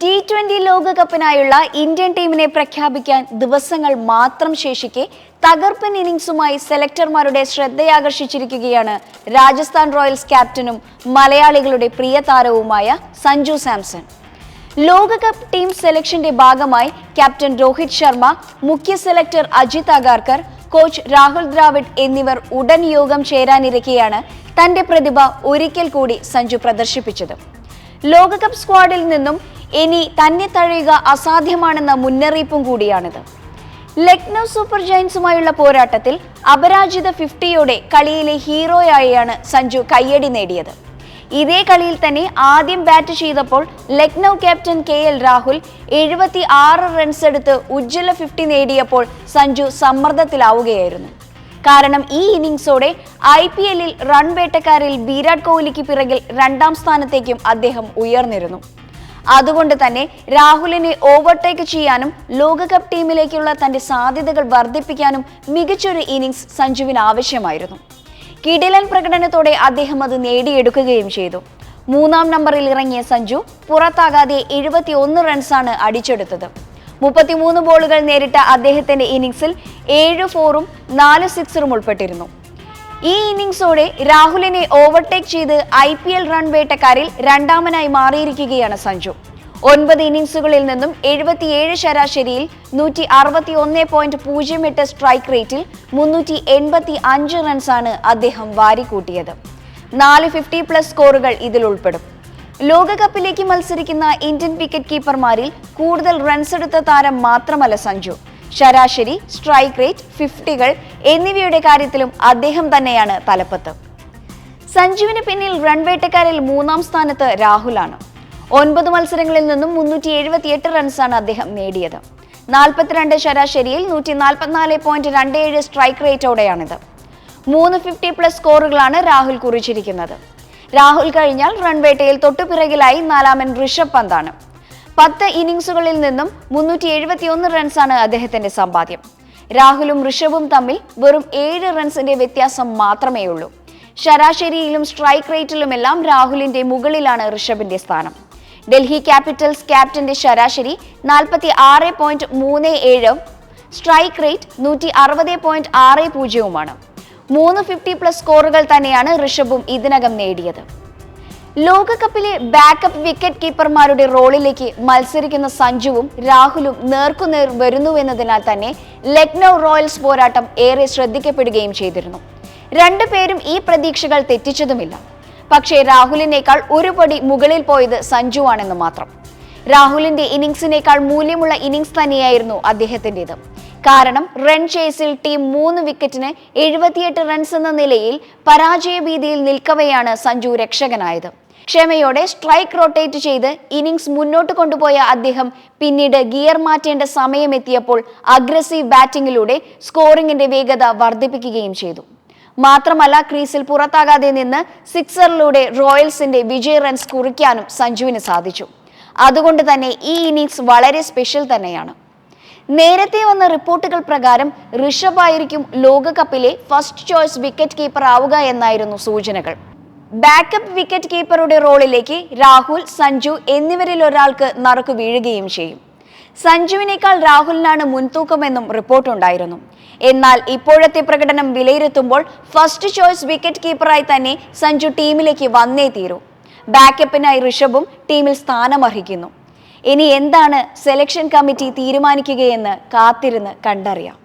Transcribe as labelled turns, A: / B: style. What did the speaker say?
A: T20 ലോകകപ്പിനായുള്ള Indian ടീമിനെ പ്രഖ്യാപിക്കാൻ ദിവസങ്ങൾ മാത്രം ശേഷിക്കെ തകർപ്പൻ ഇന്നിംഗ്സുമായി സെലക്ടർമാരുടെ ശ്രദ്ധയാകർഷിച്ചിരിക്കുകയാണ് രാജസ്ഥാൻ റോയൽസ് ക്യാപ്റ്റനും മലയാളികളുടെ പ്രിയ താരവുമായ സഞ്ജു സാംസൺ. ലോകകപ്പ് ടീം സെലക്ഷന്റെ ഭാഗമായി ക്യാപ്റ്റൻ രോഹിത് ശർമ്മ, മുഖ്യ സെലക്ടർ അജിത് അഗാർക്കർ, കോച്ച് രാഹുൽ ദ്രാവിഡ് എന്നിവർ ഉടൻ യോഗം ചേരാനിരിക്കെയാണ് തന്റെ പ്രതിഭ ഒരിക്കൽ കൂടി സഞ്ജു പ്രദർശിപ്പിച്ചത്. ലോകകപ്പ് സ്ക്വാഡിൽ നിന്നും ഇനി തന്നെ തഴയുക അസാധ്യമാണെന്ന മുന്നറിയിപ്പും കൂടിയാണിത്. ലക്നൗ സൂപ്പർ ജയൻസുമായുള്ള പോരാട്ടത്തിൽ അപരാജിത 50യോടെ കളിയിലെ ഹീറോയായാണ് സഞ്ജു കയ്യടി നേടിയത്. ഇതേ കളിയിൽ തന്നെ ആദ്യം ബാറ്റ് ചെയ്തപ്പോൾ Lucknow captain KL Rahul 76 runs എടുത്ത് ഉജ്ജ്വല 50 നേടിയപ്പോൾ സഞ്ജു സമ്മർദ്ദത്തിലാവുകയായിരുന്നു. കാരണം ഈ ഇന്നിംഗ്സോടെ IPL-ൽ റൺ വേട്ടക്കാരിൽ വിരാട് കോഹ്ലിക്ക് പിറകിൽ രണ്ടാം സ്ഥാനത്തേക്കും അദ്ദേഹം ഉയർന്നിരുന്നു. അതുകൊണ്ട് തന്നെ രാഹുലിനെ ഓവർടേക്ക് ചെയ്യാനും ലോകകപ്പ് ടീമിലേക്കുള്ള തന്റെ സാധ്യതകൾ വർദ്ധിപ്പിക്കാനും മികച്ചൊരു ഇന്നിംഗ്സ് സഞ്ജുവിന് ആവശ്യമായിരുന്നു. കിടിലൻ പ്രകടനത്തോടെ അദ്ദേഹം അത് നേടിയെടുക്കുകയും ചെയ്തു. 3-ാം നമ്പറിൽ ഇറങ്ങിയ സഞ്ജു പുറത്താകാതെ 71 റൺസാണ് അടിച്ചെടുത്തത്. 33 ബോളുകൾ നേരിട്ട അദ്ദേഹത്തിന്റെ ഇന്നിംഗ്സിൽ 7 4-ഉം 4 6-ഉം ഉൾപ്പെട്ടിരുന്നു. ഈ ഇന്നിംഗ്സോടെ രാഹുലിനെ ഓവർടേക്ക് ചെയ്ത് IPL റൺ വേട്ടക്കാരിൽ രണ്ടാമനായി മാറിയിരിക്കുകയാണ് സഞ്ജു. 9 ഇന്നിംഗ്സുകളിൽ നിന്നും 77 ശരാശരിയിൽ 161.08 സ്ട്രൈക്ക് റേറ്റിൽ 385 റൺസാണ് അദ്ദേഹം വാരിക്കൂട്ടിയത്. 4 50+ സ്കോറുകൾ ഇതിൽ ഉൾപ്പെടും. ലോകകപ്പിലേക്ക് മത്സരിക്കുന്ന ഇന്ത്യൻ വിക്കറ്റ് കീപ്പർമാരിൽ കൂടുതൽ റൺസ് എടുത്ത താരം മാത്രമല്ല സഞ്ജു. ശരാശരി, സ്ട്രൈക്ക് റേറ്റ്, 50കൾ എന്നിവയുടെ കാര്യത്തിലും അദ്ദേഹം തന്നെയാണ് തലപ്പത്ത്. സഞ്ജുവിന് പിന്നിൽ റൺ വേട്ടക്കാരിൽ 3-ാം സ്ഥാനത്ത് രാഹുലാണ്. 9 മത്സരങ്ങളിൽ നിന്നും 378 റൺസാണ് അദ്ദേഹം നേടിയത്. 42 ശരാശരിയിൽ 144.27 സ്ട്രൈക്ക് റേറ്റോടെയാണിത്. 3 50+ സ്കോറുകളാണ് രാഹുൽ കുറിച്ചിരിക്കുന്നത്. രാഹുൽ കഴിഞ്ഞാൽ റൺവേട്ടയിൽ തൊട്ടുപിറകിലായി 4-ാമൻ ഋഷഭ് പന്താണ്. 10 ഇന്നിംഗ്സുകളിൽ നിന്നും 371 റൺസാണ് അദ്ദേഹത്തിന്റെ സമ്പാദ്യം. രാഹുലും ഋഷഭും തമ്മിൽ വെറും 7 റൺസിന്റെ വ്യത്യാസം മാത്രമേ ഉള്ളൂ. ശരാശരിയിലും സ്ട്രൈക്ക് റേറ്റിലുമെല്ലാം രാഹുലിന്റെ മുകളിലാണ് ഋഷഭിന്റെ സ്ഥാനം. ഡൽഹി ക്യാപിറ്റൽസ് ക്യാപ്റ്റന്റെ ശരാശരി 46.37, സ്ട്രൈക്ക് റേറ്റ് 160.60മാണ്. 3 50+ സ്കോറുകൾ തന്നെയാണ് ഋഷഭും ഇതിനകം നേടിയത്. ലോകകപ്പിലെ ബാക്കപ്പ് വിക്കറ്റ് കീപ്പർമാരുടെ റോളിലേക്ക് മത്സരിക്കുന്ന സഞ്ജുവും രാഹുലും നേർക്കുനേർ വരുന്നുവെന്നതിനാൽ തന്നെ ലക്നൗ റോയൽസ് പോരാട്ടം ഏറെ ശ്രദ്ധിക്കപ്പെടുകയും ചെയ്തിരുന്നു. രണ്ടുപേരും ഈ പ്രതീക്ഷകൾ തെറ്റിച്ചതുമില്ല. പക്ഷേ രാഹുലിനേക്കാൾ ഒരു പടി മുകളിൽ പോയത് സഞ്ജുവാണെന്ന് മാത്രം. രാഹുലിന്റെ ഇന്നിംഗ്സിനേക്കാൾ മൂല്യമുള്ള ഇന്നിംഗ്സ് തന്നെയായിരുന്നു അദ്ദേഹത്തിൻ്റെത്. കാരണം റൺ ചേസിൽ ടീം 3 വിക്കറ്റിന് 78 റൺസ് എന്ന നിലയിൽ പരാജയഭീതിയിൽ നിൽക്കവെയാണ് സഞ്ജു രക്ഷകനായത്. ക്ഷമയോടെ സ്ട്രൈക്ക് റൊട്ടേറ്റ് ചെയ്ത് ഇന്നിംഗ്സ് മുന്നോട്ട് കൊണ്ടുപോയ അദ്ദേഹം പിന്നീട് ഗിയർ മാറ്റേണ്ട സമയമെത്തിയപ്പോൾ അഗ്രസീവ് ബാറ്റിംഗിലൂടെ സ്കോറിംഗിന്റെ വേഗത വർദ്ധിപ്പിക്കുകയും ചെയ്തു. മാത്രമല്ല, ക്രീസിൽ പുറത്താകാതെ നിന്ന് സിക്സറിലൂടെ റോയൽസിന്റെ വിജയ റൺസ് കുറിക്കാനും സഞ്ജുവിന് സാധിച്ചു. അതുകൊണ്ട് തന്നെ ഈ ഇന്നിംഗ്സ് വളരെ സ്പെഷ്യൽ തന്നെയാണ്. നേരത്തെ വന്ന റിപ്പോർട്ടുകൾ പ്രകാരം ഋഷഭ് ആയിരിക്കും ലോകകപ്പിലെ ഫസ്റ്റ് ചോയ്സ് വിക്കറ്റ് കീപ്പർ ആവുക എന്നായിരുന്നു സൂചനകൾ. ബാക്കപ്പ് വിക്കറ്റ് കീപ്പറുടെ റോളിലേക്ക് രാഹുൽ, സഞ്ജു എന്നിവരിൽ ഒരാൾക്ക് നറുക്ക് വീഴുകയും ചെയ്യും. സഞ്ജുവിനേക്കാൾ രാഹുലിനാണ് മുൻതൂക്കമെന്നും റിപ്പോർട്ടുണ്ടായിരുന്നു. എന്നാൽ ഇപ്പോഴത്തെ പ്രകടനം വിലയിരുത്തുമ്പോൾ ഫസ്റ്റ് ചോയ്സ് വിക്കറ്റ് കീപ്പറായി തന്നെ സഞ്ജു ടീമിലേക്ക് വന്നേ തീരൂ. ബാക്കപ്പിനായി ഋഷഭും ടീമിൽ സ്ഥാനമർഹിക്കുന്നു. ഇനി എന്താണ് സെലക്ഷൻ കമ്മിറ്റി തീരുമാനിക്കുകയെന്ന് കാത്തിരുന്ന് കണ്ടറിയാം.